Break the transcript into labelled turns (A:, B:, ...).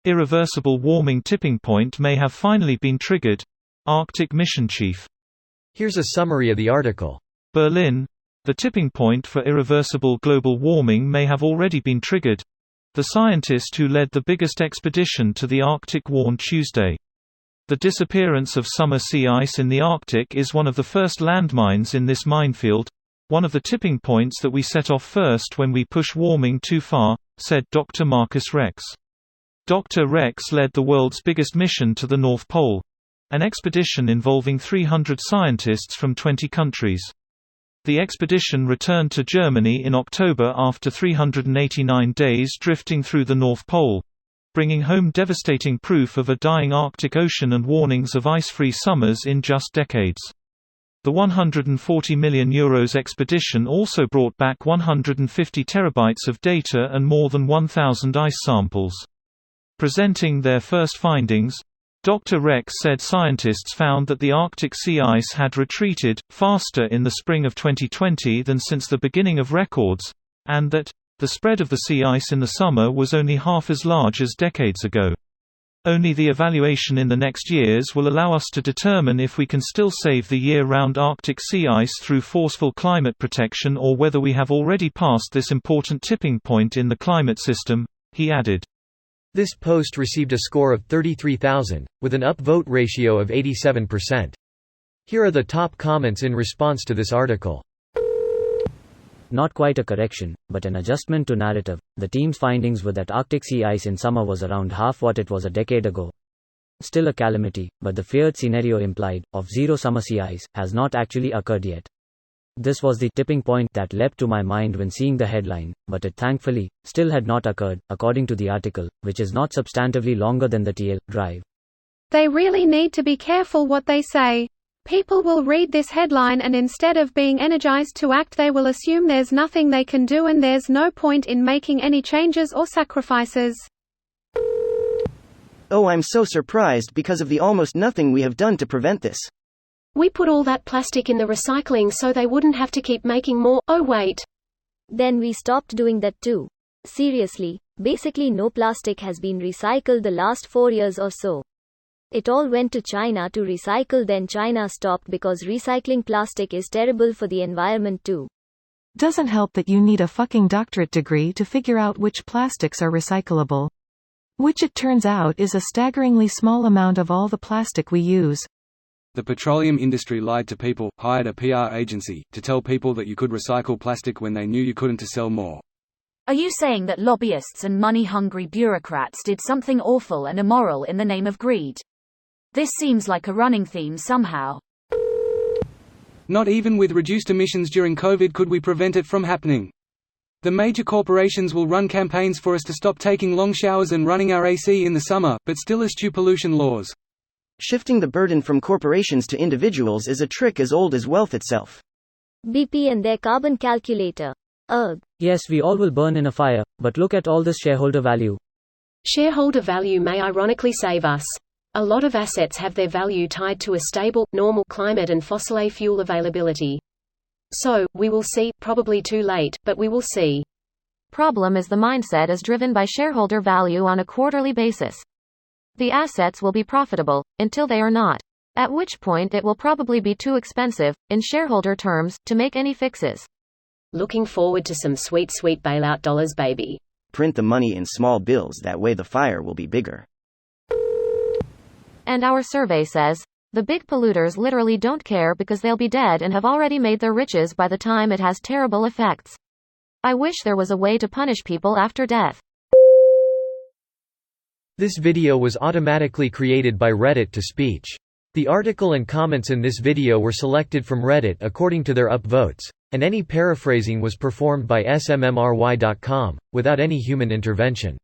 A: Irreversible warming tipping point may have finally been triggered. Arctic Mission Chief.
B: Here's a summary of the article.
A: Berlin. The tipping point for irreversible global warming may have already been triggered. The scientist who led the biggest expedition to the Arctic warned Tuesday. The disappearance of summer sea ice in the Arctic is one of the first landmines in this minefield, one of the tipping points that we set off first when we push warming too far, said Dr. Marcus Rex. Dr. Rex led the world's biggest mission to the North Pole, an expedition involving 300 scientists from 20 countries. The expedition returned to Germany in October after 389 days drifting through the North Pole, bringing home devastating proof of a dying Arctic Ocean and warnings of ice-free summers in just decades. The €140 million expedition also brought back 150 terabytes of data and more than 1,000 ice samples. Presenting their first findings, Dr. Rex said scientists found that the Arctic sea ice had retreated faster in the spring of 2020 than since the beginning of records, and that the spread of the sea ice in the summer was only half as large as decades ago. Only the evaluation in the next years will allow us to determine if we can still save the year-round Arctic sea ice through forceful climate protection or whether we have already passed this important tipping point in the climate system, he added.
B: This post received a score of 33,000, with an upvote ratio of 87%. Here are the top comments in response to this article.
C: Not quite a correction, but an adjustment to narrative. The team's findings were that Arctic sea ice in summer was around half what it was a decade ago. Still a calamity, but the feared scenario implied, of zero summer sea ice, has not actually occurred yet. This was the tipping point that leapt to my mind when seeing the headline, but it thankfully still had not occurred, according to the article, which is not substantively longer than the TL drive.
D: They really need to be careful what they say. People will read this headline and instead of being energized to act they will assume there's nothing they can do and there's no point in making any changes or sacrifices.
E: Oh, I'm so surprised because of the almost nothing we have done to prevent this.
F: We put all that plastic in the recycling so they wouldn't have to keep making more. Oh wait.
G: Then we stopped doing that too. Seriously, basically no plastic has been recycled the last 4 years or so. It all went to China to recycle, then China stopped because recycling plastic is terrible for the environment too.
H: Doesn't help that you need a fucking doctorate degree to figure out which plastics are recyclable. Which it turns out is a staggeringly small amount of all the plastic we use.
I: The petroleum industry lied to people, hired a PR agency, to tell people that you could recycle plastic when they knew you couldn't to sell more.
J: Are you saying that lobbyists and money-hungry bureaucrats did something awful and immoral in the name of greed? This seems like a running theme somehow.
I: Not even with reduced emissions during COVID could we prevent it from happening. The major corporations will run campaigns for us to stop taking long showers and running our AC in the summer, but still eschew pollution laws.
E: Shifting the burden from corporations to individuals is a trick as old as wealth itself.
G: BP and their carbon calculator. Ugh.
C: Yes, we all will burn in a fire, but look at all this shareholder value.
F: Shareholder value may ironically save us. A lot of assets have their value tied to a stable, normal climate and fossil fuel availability. So, we will see, probably too late, but we will see.
K: Problem is the mindset is driven by shareholder value on a quarterly basis. The assets will be profitable, until they are not. At which point it will probably be too expensive, in shareholder terms, to make any fixes.
F: Looking forward to some sweet bailout dollars, baby.
E: Print the money in small bills, that way the fire will be bigger.
K: And our survey says, the big polluters literally don't care because they'll be dead and have already made their riches by the time it has terrible effects. I wish there was a way to punish people after death.
B: This video was automatically created by Reddit to speech. The article and comments in this video were selected from Reddit according to their upvotes, and any paraphrasing was performed by smmry.com, without any human intervention.